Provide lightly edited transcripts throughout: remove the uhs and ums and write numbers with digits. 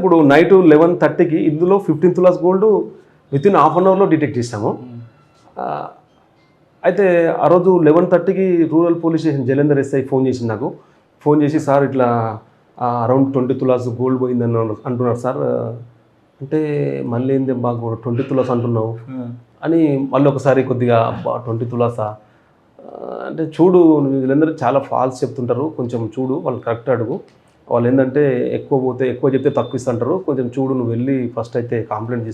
ఇప్పుడు నైట్ 11:30కి ఇందులో 15 తులాస్ గోల్డ్ వితిన్ హాఫ్ అన్ అవర్లో డిటెక్ట్ చేసాము. అయితే ఆ రోజు 11:30కి rural police station Jalandhar SI phone చేసింది నాకు. ఫోన్ చేసి సార్ ఇట్లా అరౌండ్ 20 తులాస్ గోల్డ్ పోయిందని అంటున్నారు సార్. అంటే మళ్ళీ ఏంది బాగా 20 తులాస్ అంటున్నావు అని మళ్ళీ ఒకసారి కొద్దిగా 20 తులాసా అంటే చూడు వీళ్ళందరూ చాలా ఫాల్స్ చెప్తుంటారు, కొంచెం చూడు వాళ్ళు కరెక్ట్ అడుగు, వాళ్ళు ఏంటంటే ఎక్కువ చెప్తే తక్కువ ఇస్తుంటారు, కొంచెం చూడు నువ్వు వెళ్ళి ఫస్ట్ అయితే కంప్లైంట్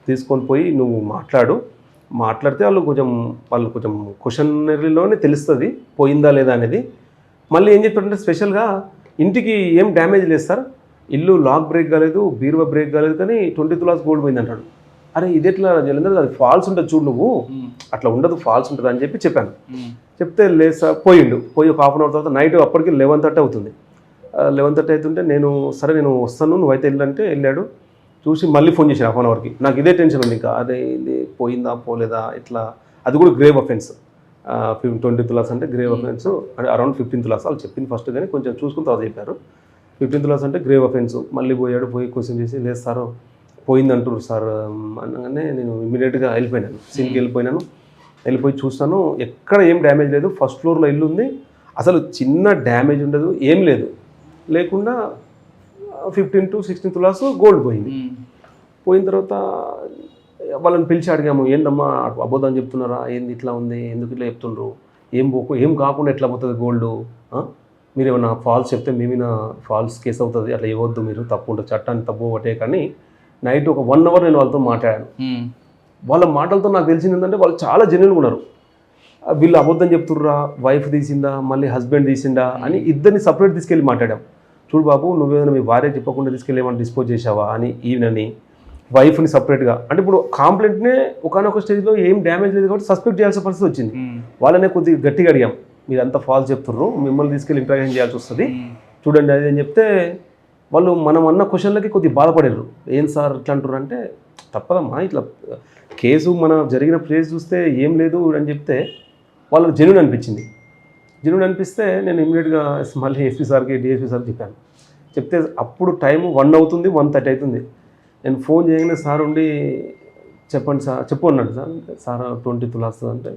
తీసుకొని పోయి నువ్వు మాట్లాడితే వాళ్ళు కొంచెం క్వశ్చనరీలోనే తెలుస్తుంది పోయిందా లేదా అనేది. మళ్ళీ ఏం చెప్పారంటే స్పెషల్గా ఇంటికి ఏం డ్యామేజ్ లేదు సార్, ఇల్లు లాక్ బ్రేక్ కాలేదు, బీరువా బ్రేక్ కాలేదు, కానీ 20 తులాస్ గోల్డ్ పోయింది అంటాడు. అరే ఇది ఎట్లా జలంధర్, అది ఫాల్స్ ఉంటుంది చూడు నువ్వు, అట్లా ఉండదు ఫాల్స్ ఉంటుంది అని చెప్పాను. చెప్తే లేదు సార్ పోయి ఒక హాఫ్ అన్ అవర్ తర్వాత నైట్ అప్పటికి 11:30 అవుతుంది. 11:30 అవుతుంటే నేను వస్తాను నువ్వైతే వెళ్ళంటే వెళ్ళాడు. చూసి మళ్ళీ ఫోన్ చేశాను హాఫ్ అన్ అవర్కి. నాకు ఇదే టెన్షన్ ఉంది ఇంకా, అదే ఇది పోయిందా పోలేదా ఇట్లా. అది కూడా గ్రేవ్ అఫెన్స్, 20 తులాస్ అంటే గ్రేవ్ అఫెన్స్, అరౌండ్ 15 తులాస్ వాళ్ళు చెప్పింది ఫస్ట్, కానీ కొంచెం చూసుకుని తర్వాత చెప్పారు 15 తులాస్ అంటే గ్రేవ్ అఫెన్స్. మళ్ళీ పోయి క్వశ్చన్ చేసి లేదు సార్ పోయింది అంటున్నారు సార్ అనగానే నేను ఇమీడియట్గా వెళ్ళిపోయినాను, సీన్కి వెళ్ళిపోయి చూస్తాను, ఎక్కడ ఏం డ్యామేజ్ లేదు, ఫస్ట్ ఫ్లోర్లో ఇల్లు ఉంది, అసలు చిన్న డ్యామేజ్ ఉండదు, ఏం లేకుండా 15 to 16 తులాస్ గోల్డ్ పోయిన తర్వాత వాళ్ళని పిలిచి అడిగాము, ఏందమ్మా అబద్ధం చెప్తున్నారా, ఏంది ఇట్లా ఉంది, ఎందుకు ఇట్లా చెప్తుండ్రు, ఏం కాకుండా ఎట్లా పోతుంది గోల్డ్, మీరు ఏమన్నా ఫాల్స్ చెప్తే మేమైనా ఫాల్స్ కేసు అవుతుంది, అట్లా ఇవ్వద్దు, మీరు తప్పు ఉంటుంది, చట్టాన్ని తప్పు ఒకటే. కానీ నైట్ ఒక 1 అవర్ నేను వాళ్ళతో మాట్లాడాను. వాళ్ళ మాటలతో నాకు తెలిసింది ఏంటంటే వాళ్ళు చాలా జెన్యూన్గా ఉన్నారు. వీళ్ళు అబద్ధం చెప్తుర్రా, వైఫ్ తీసిందా మళ్ళీ హస్బెండ్ తీసిందా అని ఇద్దరిని సపరేట్ తీసుకెళ్ళి మాట్లాడాం. చూడు బాబు నువ్వేదైనా మీ భార్య చెప్పకుండా తీసుకెళ్ళి ఏమైనా డిస్పోజ్ చేసావా అని ఈయనని, వైఫ్ని సపరేట్గా. అంటే ఇప్పుడు కాంప్లైంట్నే ఒకనొక స్టేజ్లో ఏం డ్యామేజ్ లేదు కాబట్టి సస్పెక్ట్ చేయాల్సిన పరిస్థితి వచ్చింది. వాళ్ళనే కొద్దిగా గట్టిగా అడిగాం, మీరు అంతా ఫాల్స్ చెప్తుర్రు, మిమ్మల్ని తీసుకెళ్ళి ఇంట్రాగేషన్ చేయాల్సి వస్తుంది, చూడండి అది అని చెప్తే వాళ్ళు మనం అన్న క్వశ్చన్లకి కొద్దిగా బాధపడారు. ఏం సార్ ఇట్లా అంటారు అంటే, తప్పదమ్మా ఇట్లా కేసు మన జరిగిన ప్లేస్ చూస్తే ఏం లేదు అని చెప్తే వాళ్ళకి జెన్యూన్ అనిపిస్తే నేను ఇమ్మీడియట్గా మళ్ళీ ఎస్పీ సార్కి డిఎస్పీ సార్కి చెప్పాను. చెప్తే అప్పుడు టైము 1 అవుతుంది, 1:30 అవుతుంది. నేను ఫోన్ చేయగానే సార్ ఉండి చెప్పండి సార్ చెప్పు అన్నాడు. సార్ 20 తులాస్ అంటే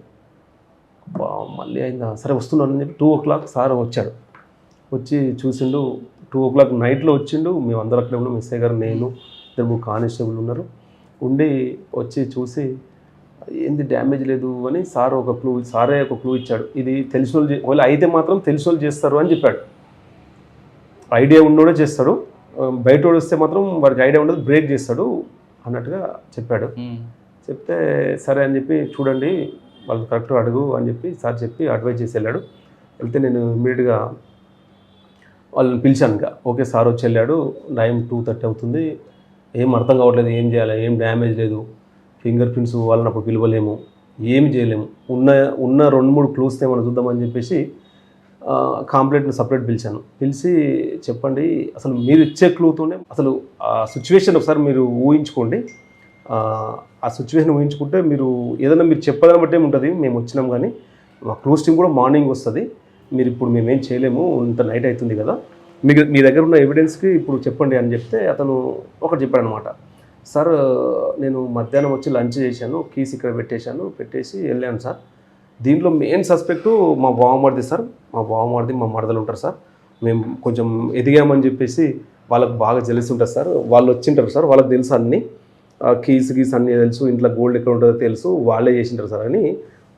మళ్ళీ అయిందా, సరే వస్తున్నాను అని చెప్పి 2 o'clock సార్ వచ్చి చూసిండు. 2 o'clock నైట్లో వచ్చిండు. మేము అందరూ అక్కడే ఉన్నాం, ఎస్ఐ గారు, నేను, 2 కానిస్టేబుల్ ఉన్నారు. వచ్చి చూసి ఏంది డ్యామేజ్ లేదు అని సారే ఒక క్లూ ఇచ్చాడు. ఇది తెలిసిన వాళ్ళు అయితే మాత్రం తెలిసిన వాళ్ళు చేస్తారు అని చెప్పాడు. ఐడియా ఉన్నోడే చేస్తాడు, బయట వస్తే మాత్రం వాడికి ఐడియా ఉండదు, బ్రేక్ చేస్తాడు అన్నట్టుగా చెప్పాడు. చెప్తే సరే అని చెప్పి చూడండి వాళ్ళు కరెక్ట్ అడుగు అని చెప్పి సార్ చెప్పి అడ్వైజ్ చేసి వెళ్ళాడు. వెళ్తే నేను ఇమ్మీడియట్గా వాళ్ళని పిలిచాను. ఇంకా ఓకే సార్ వచ్చి వెళ్ళాడు. టైం 2:30 అవుతుంది. ఏం అర్థం కావట్లేదు, ఏం చేయాలి, ఏం డ్యామేజ్ లేదు, ఫింగర్ ప్రింట్స్ వాళ్ళని అప్పుడు పిలవలేము, ఏమి చేయలేము, ఉన్న 2-3 క్లూస్ని మనం చూద్దామని చెప్పేసి కాంప్లైంట్ని సపరేట్ పిలిచి చెప్పండి అసలు మీరు ఇచ్చే క్లూతోనే అసలు ఆ సిచ్యువేషన్ ఒకసారి మీరు ఊహించుకోండి. ఆ సిచ్యువేషన్ ఊహించుకుంటే మీరు ఏదైనా మీరు చెప్పదాన్ని బట్టే ఉంటుంది. మేము వచ్చినాం కానీ మా క్లూస్ టీమ్ కూడా మార్నింగ్ వస్తుంది. మీరు ఇప్పుడు మేమేం చేయలేము, ఇంత నైట్ అవుతుంది కదా, మీ దగ్గర ఉన్న ఎవిడెన్స్కి ఇప్పుడు చెప్పండి అని చెప్తే అతను ఒకటి చెప్పాడు అనమాట. సార్ నేను మధ్యాహ్నం వచ్చి లంచ్ చేశాను, కీస్ ఇక్కడ పెట్టేసి వెళ్ళాను సార్. దీంట్లో మెయిన్ సస్పెక్టు మా బావమరిది సార్, మా మరదలు ఉంటారు సార్. మేము కొంచెం ఎదిగామని చెప్పేసి వాళ్ళకు బాగా జెలసీ ఉంటుంది సార్. వాళ్ళు వచ్చింటారు సార్, వాళ్ళకి తెలుసు అన్నీ, కీస్ అన్నీ తెలుసు, ఇంట్లో గోల్డ్ ఎక్కడ ఉంటుందో తెలుసు, వాళ్ళే చేసింటారు సార్ అని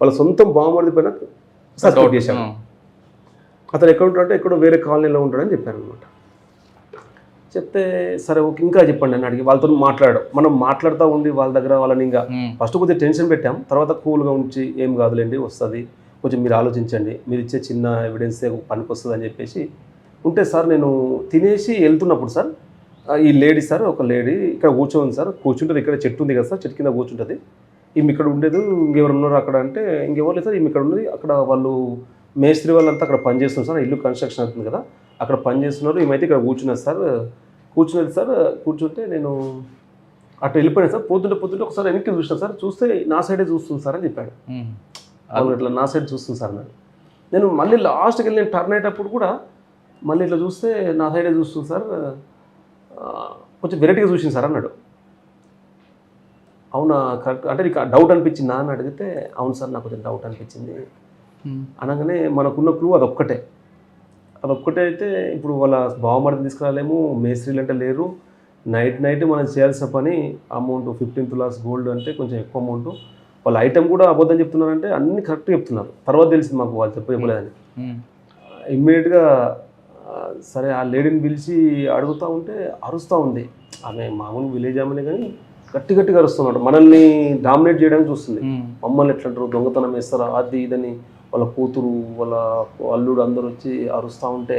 వాళ్ళ సొంతం బావమరిది పైన సస్పెక్ట్ చేశాను. అతను ఎక్కడ ఉంటాడంటే ఎక్కడో వేరే కాలనీలో ఉంటాడని చెప్పాను అనమాట. చెప్తే సరే ఓకే ఇంకా చెప్పండి అని అడిగి వాళ్ళతో మనం మాట్లాడుతూ ఉండి వాళ్ళ దగ్గర వాళ్ళని ఇంకా ఫస్ట్ కొద్దిగా టెన్షన్ పెట్టాం. తర్వాత కూల్గా ఉంచి ఏం కాదులేండి వస్తుంది, కొంచెం మీరు ఆలోచించండి, మీరు ఇచ్చే చిన్న ఎవిడెన్సే పనికి వస్తుంది అని చెప్పేసి ఉంటే సార్ నేను తినేసి వెళ్తున్నప్పుడు సార్ ఈ లేడీ సార్, ఒక లేడీ ఇక్కడ కూర్చోంది సార్, కూర్చుంటుంది, ఇక్కడ చెట్టు ఉంది కదా సార్, చెట్టు కింద కూర్చుంటుంది, ఈమె ఇక్కడ ఉండేది, ఇంకెవరు ఉన్నారు అక్కడ అంటే ఇంకెవరు లేదు సార్, ఈమె ఇక్కడ ఉన్నది, అక్కడ వాళ్ళు మేస్త్రి వాళ్ళంతా అక్కడ పనిచేస్తున్నారు సార్, ఇల్లు కన్స్ట్రక్షన్ అవుతుంది కదా అక్కడ పనిచేస్తున్నారు, ఈమైతే ఇక్కడ కూర్చున్నది సార్, కూర్చుంటే నేను అటు వెళ్ళిపోయాను సార్. పోతుంటే ఒకసారి వెనక్కి చూసినా సార్, చూస్తే నా సైడే చూస్తుంది సార్ అని చెప్పాడు. అవును ఇట్లా నా సైడ్ చూస్తుంది సార్ అన్నాడు. నేను మళ్ళీ లాస్ట్కి వెళ్ళి నేను టర్న్ అయ్యేటప్పుడు కూడా మళ్ళీ ఇట్లా చూస్తే నా సైడే చూస్తుంది సార్. కొంచెం వెరైటీగా చూసింది సార్ అన్నాడు. అవునా కరెక్ట్ అంటే నీకు డౌట్ అనిపించిందా అని అడిగితే అవును సార్ నాకు కొంచెం డౌట్ అనిపించింది అనగానే మనకున్న క్లూ అదొక్కటే అయితే ఇప్పుడు వాళ్ళ బావమరిని తీసుకురాలేము, మేస్త్రీలు అంటే లేరు, నైట్ మనం చేయాల్సిన పని అమౌంట్ 15 tulas గోల్డ్ అంటే కొంచెం ఎక్కువ అమౌంట్, వాళ్ళ ఐటమ్ కూడా అబద్ధం చెప్తున్నారంటే అన్ని కరెక్ట్గా చెప్తున్నారు. తర్వాత తెలిసింది మాకు వాళ్ళు చెప్పలేదని. ఇమ్మీడియట్గా సరే ఆ లేడీని పిలిచి అడుగుతూ ఉంటే అరుస్తూ ఉంది. ఆమె మామూలు విలేజ్ ఆమెనే కానీ గట్టిగా అరుస్తున్నాడు, మనల్ని డామినేట్ చేయడానికి చూస్తుంది. మమ్మల్ని ఎట్లంటారు, దొంగతనం వేస్తారా, అది ఇదని వాళ్ళ కూతురు వాళ్ళ అల్లుడు అందరూ వచ్చి అరుస్తూ ఉంటే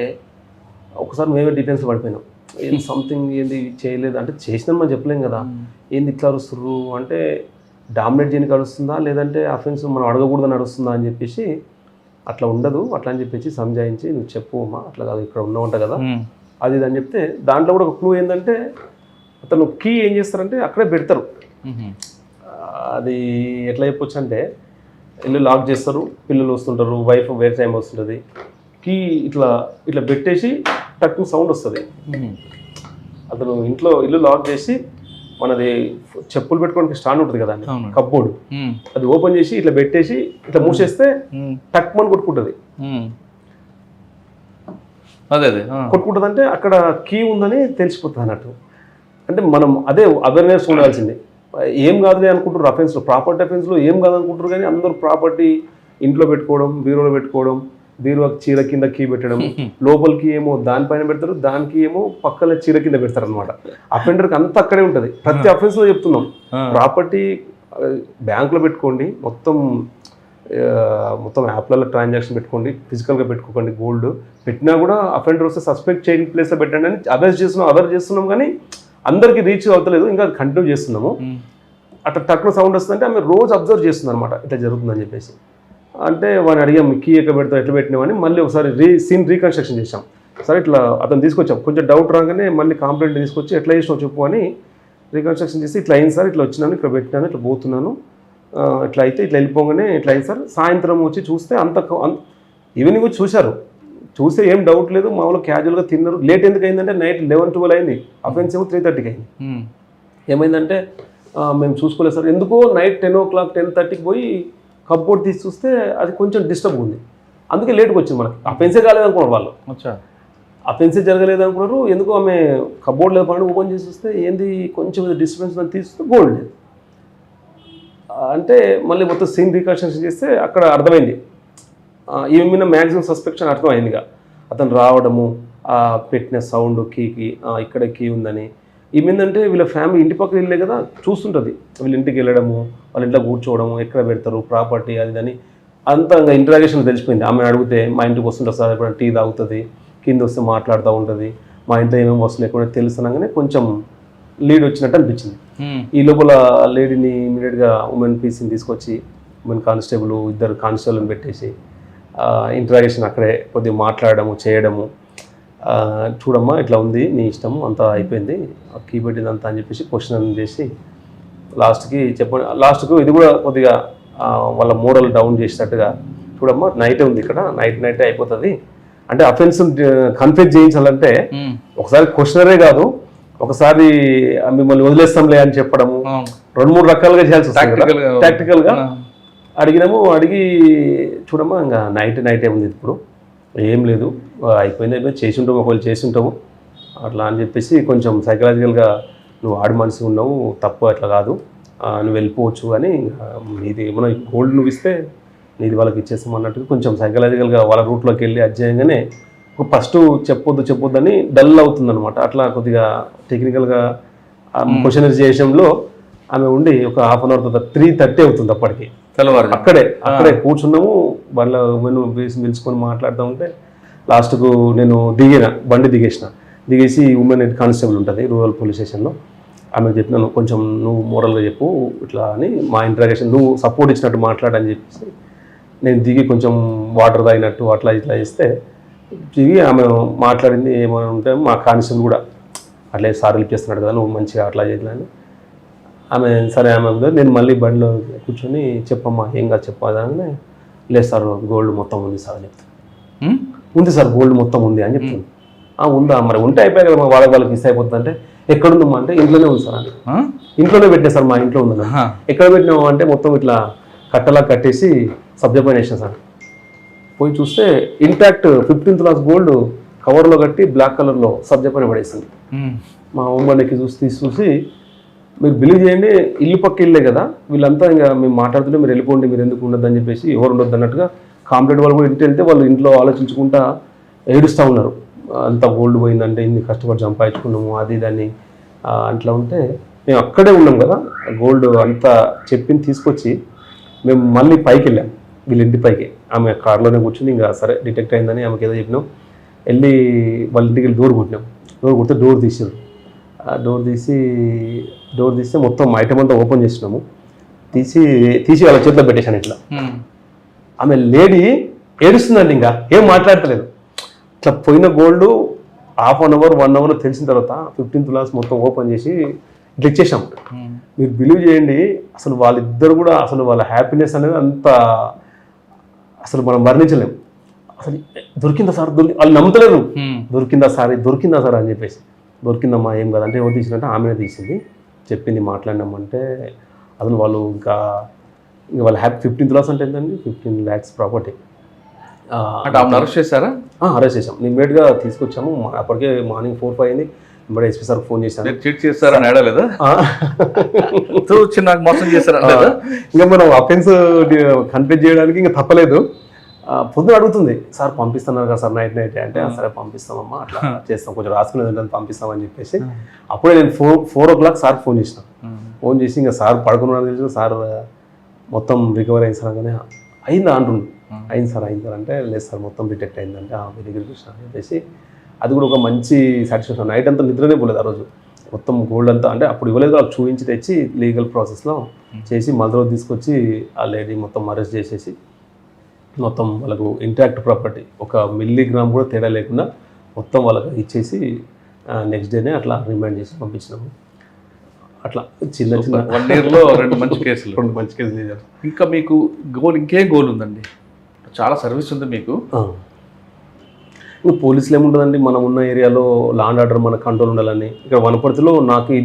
ఒకసారి మేమే డీటెయిల్స్ పడిపోయినాం. ఏంది సంథింగ్ ఏంది చేయలేదు అంటే చేసినా మనం చెప్పలేం కదా, ఏంది ఇట్లా అరుస్తుర్రు అంటే డామినేట్ చేయడానికి అరుస్తుందా లేదంటే అఫెన్స్ మనం అడగకూడదని అరుస్తుందా అని చెప్పేసి అట్లా ఉండదు అట్లా అని చెప్పేసి సంజాయించి నువ్వు చెప్పు అమ్మా అట్లా కాదు ఇక్కడ ఉన్నావంట కదా అది ఇది అని చెప్తే దాంట్లో కూడా ఒక క్లూ ఏంటంటే అతను కీ ఏం చేస్తారంటే అక్కడే పెడతారు. అది ఎట్లా చెప్పొచ్చు అంటే ఇల్లు లాక్ చేస్తారు, పిల్లలు వస్తుంటారు, వైఫ్ వేరే టైం వస్తుంటుంది, కీ ఇట్లా పెట్టేసి టక్కు సౌండ్ వస్తుంది. అతను ఇల్లు లాక్ చేసి మనది చెప్పులు పెట్టుకోవడానికి స్టాండ్ ఉంటుంది కదా కప్బోర్డు, అది ఓపెన్ చేసి ఇట్లా పెట్టేసి ఇట్లా మూసేస్తే టక్ మని కొట్టుకుంటుంది. కొట్టుకుంటుంది అంటే అక్కడ కీ ఉందని తెలిసిపోతుంది అన్నట్టు. అంటే మనం అదే అవేర్నెస్ ఉండాల్సిందే. ఏం కాదులే అనుకుంటారు అఫెన్స్లో, ప్రాపర్టీ అఫెన్స్లో ఏం కాదు అనుకుంటారు కానీ అందరూ ప్రాపర్టీ ఇంట్లో పెట్టుకోవడం, బీరోలో పెట్టుకోవడం, బీరువా చీర కింద కీ పెట్టడం, లోపలికి ఏమో దానిపైన పెడతారు, దానికి ఏమో పక్కన చీర కింద పెడతారు అనమాట. అఫెండర్కి అంతా అక్కడే ఉంటుంది. ప్రతి అఫెన్స్లో చెప్తున్నాం, ప్రాపర్టీ బ్యాంకులో పెట్టుకోండి, మొత్తం యాప్లలో ట్రాన్సాక్షన్ పెట్టుకోండి, ఫిజికల్గా పెట్టుకోకండి. గోల్డ్ పెట్టినా కూడా అఫెండర్ వస్తే సస్పెక్ట్ చేయని ప్లేస్లో పెట్టండి అని అవేర్ చేస్తున్నాం కానీ అందరికీ రీచ్ అవుతలేదు, ఇంకా కంటిన్యూ చేస్తున్నాము. అట్లా టక్కున సౌండ్ వస్తుందంటే ఆమె రోజు అబ్జర్వ్ చేస్తుంది అనమాట ఇట్లా జరుగుతుందని చెప్పేసి. అంటే వాడిని అడిగాం కీ ఎక్కడ పెడతాం ఎట్లా పెట్టినామని మళ్ళీ ఒకసారి సీన్ రీకన్స్ట్రక్షన్ చేసాం. సరే ఇట్లా అతను తీసుకొచ్చాం, కొంచెం డౌట్ రాగానే మళ్ళీ కంప్లైంట్ తీసుకొచ్చి ఎట్లా చేసినావు చెప్పు అని రీకన్స్ట్రక్షన్ చేసి ఇట్లా అయింది సార్, ఇట్లా వచ్చినాను, ఇక్కడ పెట్టినాను, ఇట్లా పోతున్నాను, ఇట్లా అయితే ఇట్లా వెళ్ళిపోగానే ఇట్లా అయింది సార్. సాయంత్రం వచ్చి చూస్తే ఈవినింగ్ వచ్చి చూస్తే ఏం డౌట్ లేదు, మామూలు క్యాజువల్గా తిన్నారు. లేట్ ఎందుకు అయిందంటే నైట్ 11-12 అయింది, అఫెన్స్ ఏమో 3:30కి అయింది. ఏమైందంటే మేము చూసుకోలేదు సార్, ఎందుకో నైట్ 10 o'clock 10:30కి పోయి కప్బోర్డ్ తీసి చూస్తే అది కొంచెం డిస్టర్బ్ ఉంది, అందుకే లేట్గా వచ్చింది. మనకి అఫెన్సే కాలేదనుకున్నారు వాళ్ళు, అఫెన్సే జరగలేదు అనుకున్నారు. ఎందుకో ఆమె కప్బోర్డ్ లేదు పని ఓపెన్ చేసి చూస్తే ఏంది కొంచెం డిస్టర్బెన్స్ అని తీస్తే గోల్డ్ లేదు. అంటే మళ్ళీ మొత్తం సీన్ రీకన్స్ట్రక్షన్ చేస్తే అక్కడ అర్థమైంది, ఈమె మీద మ్యాక్సిమం సస్పెక్షన్ అర్థమైందిగా. అతను రావడము, పెట్టిన సౌండ్ కీకి ఇక్కడ కీ ఉందని. ఏమిందంటే వీళ్ళ ఫ్యామిలీ ఇంటి పక్కన వెళ్ళే కదా చూస్తుంటుంది, వీళ్ళ ఇంటికి వెళ్ళడము, వాళ్ళ ఇంట్లో కూర్చోవడము, ఎక్కడ పెడతారు ప్రాపర్టీ అది అని అంతా ఇంకా ఇంటరాగేషన్ తెలిసిపోయింది. ఆమె అడిగితే మా ఇంటికి వస్తుంటుంది సార్, ఎప్పుడైనా టీ తాగుతుంది, కింద వస్తే మాట్లాడుతూ ఉంటుంది, మా ఇంట్లో ఏమేమి వస్తున్నాయి కూడా తెలుసునగానే కొంచెం లీడ్ వచ్చినట్టు అనిపించింది. ఈ లోపల లేడీని ఇమీడియట్గా ఉమెన్ పీసీని తీసుకొచ్చి ఉమెన్ కానిస్టేబుల్ 2 కానిస్టేబుల్ని పెట్టేసి ఇంటరాగేషన్ అక్కడే కొద్దిగా మాట్లాడము చేయడము, చూడమ్మా ఇట్లా ఉంది నీ ఇష్టము అంతా అయిపోయింది, కీ పెట్టిందంతా అని చెప్పేసి క్వశ్చన్ చేసి లాస్ట్కు ఇది కూడా కొద్దిగా వాళ్ళ మోరల్ డౌన్ చేసేటట్టుగా, చూడమ్మా నైటే ఉంది ఇక్కడ, నైటే అయిపోతుంది అంటే అఫెన్స్ కన్ఫ్యూజ్ చేయించాలంటే ఒకసారి క్వశ్చనరే కాదు, ఒకసారి మిమ్మల్ని వదిలేస్తాంలే అని చెప్పడము, 2-3 రకాలుగా చేయాల్సి వస్తుంది. ప్రాక్టికల్గా అడిగి చూడమ్మా ఇంకా నైటే ఉంది ఇప్పుడు ఏం లేదు, అయిపోయింది చేసి ఉంటాము, ఒకవేళ చేసి ఉంటాము అట్లా అని చెప్పేసి కొంచెం సైకలాజికల్గా నువ్వు ఆడి మనిషి ఉన్నావు, తప్పు అట్లా కాదు, నువ్వు వెళ్ళిపోవచ్చు అని, నీది ఏమన్నా గోల్డ్ నువ్వు ఇస్తే నీది వాళ్ళకి ఇచ్చేస్తాం అన్నట్టుగా కొంచెం సైకలాజికల్గా వాళ్ళ రూట్లోకి వెళ్ళి అధ్యయంగానే ఫస్ట్ చెప్పొద్దు అని డల్ అవుతుందన్నమాట. అట్లా కొద్దిగా టెక్నికల్గా క్వశ్చనరీ చేయడంలో ఆమె ఉండి ఒక హాఫ్ అన్ అవర్ 3:30 అవుతుంది అప్పటికి. అక్కడే కూర్చున్నాము, వాళ్ళ పిలుచుకొని మాట్లాడుతూ ఉంటే లాస్ట్కు నేను బండి దిగేసి ఉమెన్ కానిస్టేబుల్ ఉంటుంది రూరల్ పోలీస్ స్టేషన్లో, ఆమెకు చెప్పినాను కొంచెం నువ్వు మోరల్గా చెప్పు ఇట్లా అని, మా ఇంటరాగేషన్ నువ్వు సపోర్ట్ ఇచ్చినట్టు మాట్లాడని చెప్పేసి నేను దిగి కొంచెం వాటర్ తాగినట్టు అట్లా ఇట్లా చేస్తే దిగి ఆమె మాట్లాడింది ఏమైనా ఉంటే మా కానిస్టేబుల్ కూడా అట్లా సార్ హెల్ప్ చేస్తున్నాడు కదా నువ్వు మంచిగా అట్లా చేయాలని ఆమె సరే ఆమె నేను మళ్ళీ బండిలో కూర్చొని చెప్పమ్మా ఏం కాదు చెప్పాలని, లేదు సార్ గోల్డ్ మొత్తం ఉంది సార్ అని చెప్తాను. ఉంది సార్ గోల్డ్ మొత్తం ఉంది అని చెప్తుంది. ఉందా మరి ఉంటే అయిపోయాయి కదా వాళ్ళకి ఇస్తే అయిపోతుంది అంటే ఎక్కడుందమ్మా అంటే ఇంట్లోనే ఉంది సార్ అని. ఇంట్లోనే పెట్టినా సార్, మా ఇంట్లో ఉందన్న. ఎక్కడ పెట్టినాము అంటే మొత్తం ఇట్లా కట్టలా కట్టేసి సబ్జా పైన వేసిన సార్. పోయి చూస్తే ఇంటాక్ట్ 15 తులాస్ గోల్డ్ కవర్లో కట్టి బ్లాక్ కలర్లో సబ్జా పైన పడేసింది. మా అమ్మకి చూసి మీరు బిలీవ్ చేయండి, ఇల్లు పక్క ఇల్లే కదా, వీళ్ళంతా ఇంకా మేము మాట్లాడుతుంటే మీరు వెళ్ళిపోండి, మీరు ఎందుకు ఉండొద్దు అని చెప్పేసి, ఎవరు ఉండొద్దు అన్నట్టుగా కాంప్లైంట్ వాళ్ళు కూడా ఇంటి వెళ్తే వాళ్ళు ఇంట్లో ఆలోచించుకుంటా ఏడుస్తూ ఉన్నారు. అంత గోల్డ్ పోయిందంటే ఇన్ని కష్టపడి సంపాదించుకున్నాము అది దాన్ని అట్లా ఉంటే మేము అక్కడే ఉన్నాం కదా. గోల్డ్ అంతా చెప్పింది తీసుకొచ్చి మేము మళ్ళీ పైకి వెళ్ళాం, వీళ్ళ ఇంటి పైకి. ఆమె కార్లోనే కూర్చుని ఇంకా సరే డిటెక్ట్ అయిందని ఆమెకి ఏదో చెప్పినాం. వెళ్ళి వాళ్ళ ఇంటికి వెళ్ళి డోర్ కొట్టినాం. డోర్ కొడితే డోర్ తీసారు. డోర్ తీస్తే మొత్తం ఐటమ్ అంతా ఓపెన్ చేసినాము. తీసి వాళ్ళ చేతిలో పెట్టేశాను ఇట్లా. ఆమె లేడీ ఏడుస్తుందండి, ఇంకా ఏం మాట్లాడతలేదు. ఇట్లా పోయిన gold half an hour 1 hour తెలిసిన తర్వాత 15 తులాస్ మొత్తం ఓపెన్ చేసి ఇట్లా ఇచ్చేసాం. మీరు బిలీవ్ చేయండి, అసలు వాళ్ళిద్దరు కూడా అసలు వాళ్ళ హ్యాపీనెస్ అనేది అంత అసలు మనం వర్ణించలేము. అసలు దొరికిందా సార్, వాళ్ళు నమ్ముతలేరు. దొరికిందా సార్ అని చెప్పేసి, దొరికిందమ్మా ఏం కాదంటే ఎవరు తీసినట్టే ఆమెనే తీసింది, చెప్పింది మాట్లాడినామంటే అసలు వాళ్ళు ఇంకా వాళ్ళ హ్యాపీ. 15 తులాస్ అంటే ఏంటండి, 15 lakhs ప్రాపర్టీ. అరెస్ట్ చేశారా? అరెస్ట్ చేసాం, ఇమ్మీడియట్గా తీసుకొచ్చాము. అప్పటికే మార్నింగ్ 4-5 అయింది. మరి ఎస్పీ సార్ ఫోన్ చేశాను. చీట్ చేస్తారని ఏడలేదా? నాకు మోసం చేస్తారా? ఇంకా మనం అఫెన్స్ కంప్లీట్ చేయడానికి ఇంకా తప్పలేదు. పొద్దున అడుగుతుంది, సార్ పంపిస్తున్నారు కదా సార్ నైట్ అంటే, సరే పంపిస్తామమ్మా, అట్లా చేస్తాం, కొంచెం రాసుకునేది పంపిస్తామని చెప్పేసి. అప్పుడే నేను 4 o'clock సార్ ఫోన్ చేసిన. ఫోన్ చేసి ఇంకా సార్ పడుకున్నాను తెలిసి, సార్ మొత్తం రికవర్ అయింది సార్ అనగానే, అయిందా అంటుండు. అయింది సార్ అంటే, లేదు సార్ మొత్తం డిటెక్ట్ అయిందంటే వెరీ గుడ్ అని చెప్పేసి, అది కూడా ఒక మంచి సాటిస్ఫాక్షన్. నైట్ అంతా నిద్రనే పోలేదు ఆ రోజు. మొత్తం గోల్డ్ అంతా అంటే అప్పుడు ఇవ్వలేదు, వాళ్ళు చూపించి తెచ్చి లీగల్ ప్రాసెస్లో చేసి మళ్ళీ రోజు తీసుకొచ్చి ఆ లేడీ మొత్తం అరెస్ట్ చేసేసి మొత్తం వాళ్ళకు ఇంటాక్ట్ ప్రాపర్టీ 1 మిల్లీగ్రామ్ కూడా తేడా లేకుండా మొత్తం వాళ్ళకి ఇచ్చేసి నెక్స్ట్ డేనే అట్లా రిమైండ్ చేసి పంపించినాము. అట్లా చిన్న 1 yearలో 2 మంచి కేసులు చేశారు. ఇంకా మీకు ఇంకేం గోల్ ఉందండి? చాలా సర్వీస్ ఉంది మీకు. పోలీసులు ఏముంటుందండి, మనం ఉన్న ఏరియాలో లా అండ్ ఆర్డర్ మన కంట్రోల్ ఉండాలని. ఇక్కడ వనపర్తిలో నాకు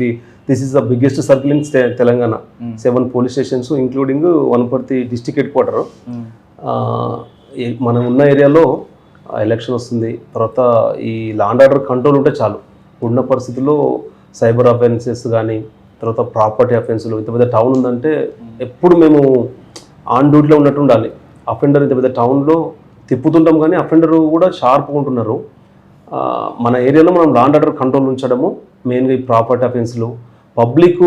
this is the biggest circle in Telangana. 7 police stations including Wanaparthy district head quarter. మనం ఉన్న ఏరియాలో ఎలక్షన్ వస్తుంది, తర్వాత ఈ లా అండ్ ఆర్డర్ కంట్రోల్ ఉంటే చాలు. ఉన్న పరిస్థితుల్లో సైబర్ అఫెన్సెస్ కానీ, తర్వాత ప్రాపర్టీ అఫెన్స్లు. ఇంత పెద్ద టౌన్ ఉందంటే ఎప్పుడు మేము ఆన్ డ్యూటీలో ఉన్నట్టు ఉండాలి. అఫెండర్ ఇంత పెద్ద టౌన్లో తిప్పుతుంటాం కానీ అఫెండర్ కూడా షార్ప్గా ఉంటున్నారు. మన ఏరియాలో మనం లా అండ్ ఆర్డర్ కంట్రోల్ ఉంచడము మెయిన్గా ఈ ప్రాపర్టీ అఫెన్స్లు. పబ్లిక్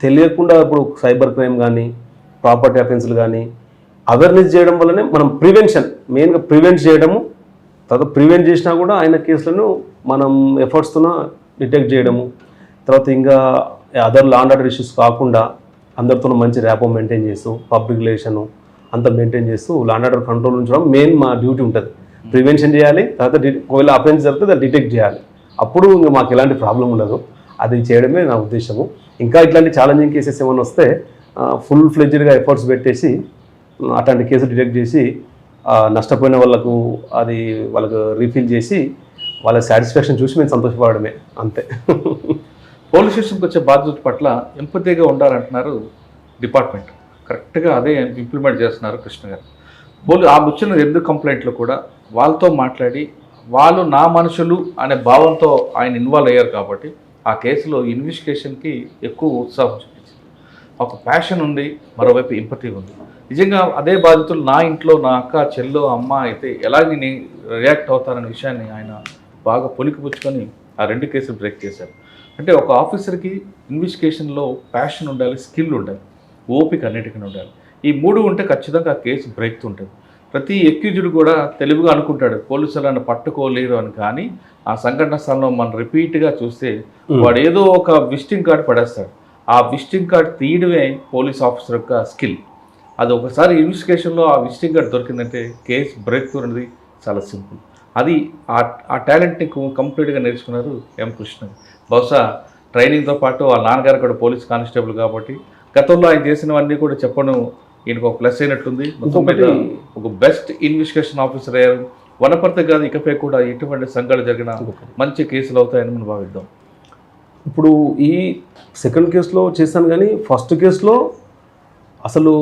తెలియకుండా ఇప్పుడు సైబర్ క్రైమ్ కానీ ప్రాపర్టీ అఫెన్స్లు కానీ అవేర్నెస్ చేయడం వల్లనే మనం మెయిన్గా ప్రివెంట్ చేయడము. తర్వాత ప్రివెంట్ చేసినా కూడా ఆయన కేసులను మనం ఎఫర్ట్స్తో డిటెక్ట్ చేయడము. తర్వాత ఇంకా other law and order issues కాకుండా అందరితో మంచి ర్యాపో మెయింటైన్ చేస్తూ పబ్లిక్ రిలేషను అంతా మెయింటైన్ చేస్తూ లా అండ్ ఆర్డర్ కంట్రోల్ ఉంచడం మెయిన్ మా డ్యూటీ ఉంటుంది. ప్రివెన్షన్ చేయాలి, తర్వాత ఒకవేళ అఫెన్స్ జరిగితే దాన్ని డిటెక్ట్ చేయాలి. అప్పుడు ఇంకా మాకు ఎలాంటి ప్రాబ్లం ఉండదు. అది చేయడమే నా ఉద్దేశము. ఇంకా ఇట్లాంటి ఛాలెంజింగ్ కేసెస్ ఏమైనా వస్తే ఫుల్ ఫ్లెడ్జ్డ్గా ఎఫర్ట్స్ పెట్టేసి అట్లాంటి కేసులు డిటెక్ట్ చేసి నష్టపోయిన వాళ్ళకు రీఫిల్ చేసి వాళ్ళ సాటిస్ఫాక్షన్ చూసి మేము సంతోషపడమే, అంతే. పోలీస్ స్టేషన్కి వచ్చే బాధ్యత పట్ల ఎంపతిగా ఉండాలంటున్నారు డిపార్ట్మెంట్. కరెక్ట్గా అదే ఇంప్లిమెంట్ చేస్తున్నారు కృష్ణ గారు. ఆ వచ్చిన 2 కంప్లైంట్లు కూడా వాళ్ళతో మాట్లాడి వాళ్ళు నా మనుషులు అనే భావంతో ఆయన ఇన్వాల్వ్ అయ్యారు కాబట్టి ఆ కేసులో ఇన్వెస్టిగేషన్కి ఎక్కువ ఉత్సాహం చూపించింది. ఒక ప్యాషన్ ఉంది, మరోవైపు ఎంపతి ఉంది. నిజంగా అదే బాధితులు నా ఇంట్లో నా అక్క చెల్లో అమ్మ అయితే ఎలా నేను రియాక్ట్ అవుతారనే విషయాన్ని ఆయన బాగా పొలికిపుచ్చుకొని ఆ 2 కేసులు బ్రేక్ చేశారు. అంటే ఒక ఆఫీసర్కి ఇన్వెస్టిగేషన్లో ప్యాషన్ ఉండాలి, స్కిల్ ఉండాలి, ఓపిక అన్నిటికీ ఉండాలి. ఈ 3 ఉంటే ఖచ్చితంగా ఆ కేసు బ్రేక్ ఉంటుంది. ప్రతి ఎక్యూజ్డ్ కూడా తెలివిగా అనుకుంటాడు పోలీసులను పట్టుకోలేరు అని. కానీ ఆ సంఘటన స్థలంలో మనం రిపీట్గా చూస్తే వాడు ఏదో ఒక విజిటింగ్ కార్డు పడేస్తాడు. ఆ విజిటింగ్ కార్డు తీయడమే పోలీస్ ఆఫీసర్ యొక్క స్కిల్. అది ఒకసారి ఇన్వెస్టిగేషన్లో ఆ విజిటింగ్ కార్డు దొరికిందంటే కేసు బ్రేక్ అనేది చాలా సింపుల్. అది ఆ టాలెంట్ని కంప్లీట్గా నేర్చుకున్నారు ఎం కృష్ణ. బహుశా ట్రైనింగ్తో పాటు వాళ్ళ నాన్నగారు కూడా పోలీస్ కానిస్టేబుల్ కాబట్టి గతంలో ఆయన చేసినవన్నీ కూడా చెప్పడం ఈయనకు ఒక ప్లస్ అయినట్టుంది. మొత్తం మీద ఒక బెస్ట్ ఇన్వెస్టిగేషన్ ఆఫీసర్ అయ్యారు. వనపర్తి కాదు, ఇకపై కూడా ఎటువంటి సంఘటన జరిగిన మంచి కేసులు అవుతాయని మనం భావిద్దాం. ఇప్పుడు ఈ సెకండ్ కేసులో చేశాను కానీ ఫస్ట్ కేసులో అసలు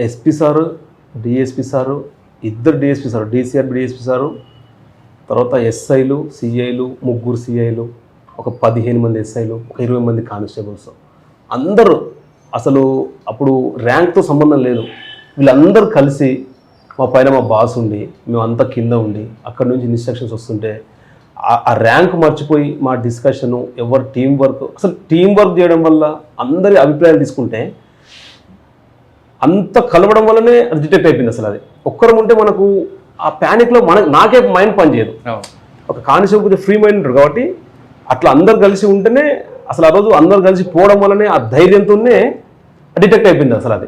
ఎస్పీ సారు, డిఎస్పీ సారు, ఇద్దరు DSP sir, DCRB DSP sir, తర్వాత ఎస్ఐలు, సిఐలు, ముగ్గురు సిఐలు, ఒక 15 మంది ఎస్ఐలు, ఒక 20 మంది కానిస్టేబుల్స్, అందరూ అసలు అప్పుడు ర్యాంక్తో సంబంధం లేదు. వీళ్ళందరూ కలిసి మా పైన మా బాస్ ఉండి మేమంతా కింద ఉండి అక్కడి నుంచి ఇన్స్ట్రక్షన్స్ వస్తుంటే ఆ ర్యాంక్ మర్చిపోయి మా డిస్కషను, ఎవరు టీం వర్క్, అసలు టీం వర్క్ చేయడం వల్ల అందరి అభిప్రాయాలు తీసుకుంటే అంత కలవడం వల్లనే అది డిటెక్ట్ అయిపోయింది. అసలు అది ఒక్కరం ఉంటే మనకు ఆ ప్యానిక్లో నాకే మైండ్ పనిచేయదు. ఒక కానిస్టేబుల్ కొంచెం ఫ్రీ మైండ్ ఉంటారు కాబట్టి అట్లా అందరు కలిసి ఉంటేనే అసలు ఆ రోజు అందరు కలిసి పోవడం వల్లనే ఆ ధైర్యంతోనే డిటెక్ట్ అయిపోయింది అసలు అది.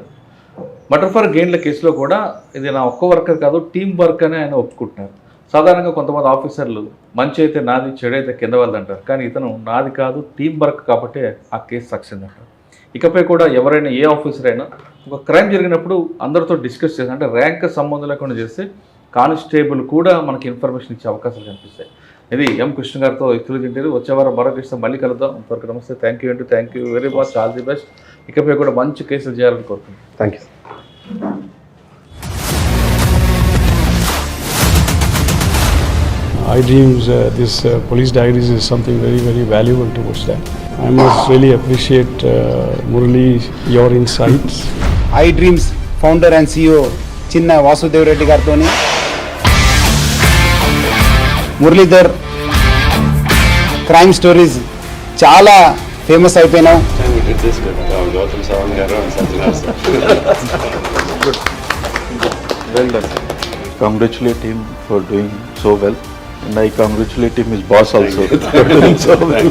మర్డర్ ఫర్ గెయిన్ల కేసులో కూడా ఇది నా ఒక్క వర్కర్ కాదు, టీం వర్క్ అని ఆయన ఒప్పుకుంటున్నారు. సాధారణంగా కొంతమంది ఆఫీసర్లు మంచి అయితే నాది, చెడు అయితే కింద వాళ్ళది అంటారు. కానీ ఇతను నాది కాదు, టీం వర్క్ కాబట్టి ఆ కేసు సక్సెస్ అంటారు. ఇకపై కూడా ఎవరైనా ఏ ఆఫీసర్ అయినా ఒక క్రైమ్ జరిగినప్పుడు అందరితో డిస్కస్ చేసి, అంటే ర్యాంక్ సంబంధం లేకుండా చేస్తే కానిస్టేబుల్ కూడా మనకి ఇన్ఫర్మేషన్ ఇచ్చే అవకాశాలు కనిపిస్తాయి. ఇది ఎం కృష్ణ గారితో ఎక్స్క్లూజివ్ ఇంటర్వ్యూ. వచ్చే వారం మరో కేసుతో మళ్ళీ కలుద్దాం. అంతవరకు నమస్తే. Thank you very much. All the best. ఇకపై కూడా మంచి కేసులు చేయాలని కోరుకుంటున్నాను. Thank you. iDreams, this police diaries is something very, very valuable towards that. I must really appreciate Murali, your insights. iDreams founder and CEO చిన్న వాసుదేవ్ రెడ్డి గారితో Muralidhar crime stories చాలా famous అయిపోయినావు. Well done. Congratulate him for doing so well, and I congratulate him, his boss also, for doing so well.